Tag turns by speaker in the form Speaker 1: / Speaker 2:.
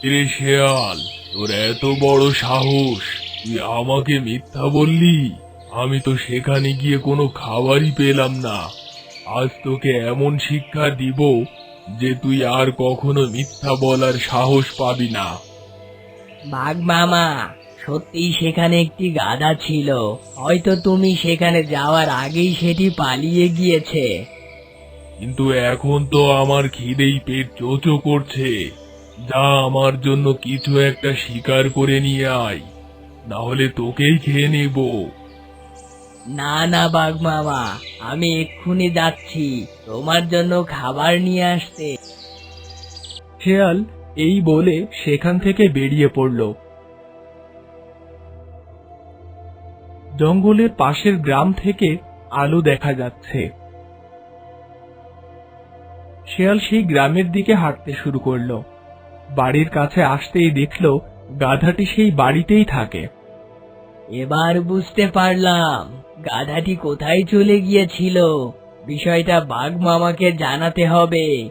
Speaker 1: রে শেয়াল, তোর এত বড় সাহস, তুই আমাকে মিথ্যা বললি? আমি তো সেখানে গিয়ে কোনো খাবারই পেলাম না। আজ তোকে এমন শিক্ষা দিব যে তুই আর কখনো মিথ্যা বলার সাহস পাবি না।
Speaker 2: বাঘ মামা, সত্যিই সেখানে একটি গাধা ছিল। হয়তো তুমি সেখানে যাওয়ার আগেই সেটি পালিয়ে গিয়েছে।
Speaker 1: কিন্তু এখন তো আমার খিদেই পেট চোচো করছে। যা, আমার জন্য কিছু একটা শিকার করে নিয়ে আয়, না হলে তোকেই খেয়ে নেব।
Speaker 2: না না বাঘ মামা, আমি এক্ষুনি যাচ্ছি তোমার জন্য খাবার নিয়ে আসতে।
Speaker 3: শেয়াল এই বলে সেখান থেকে বেরিয়ে পড়ল। জঙ্গলের পাশের গ্রাম থেকে আলো দেখা যাচ্ছে। শেয়াল সেই গ্রামের দিকে হাঁটতে শুরু করলো। বাড়ির কাছে আসতেই দেখলো গাধাটি সেই বাড়িতেই থাকে।
Speaker 2: এবার বুঝতে পারলাম গাধাটি কোথায় চলে গিয়েছিল। বিষয়টা বাঘ মামাকে জানাতে হবে।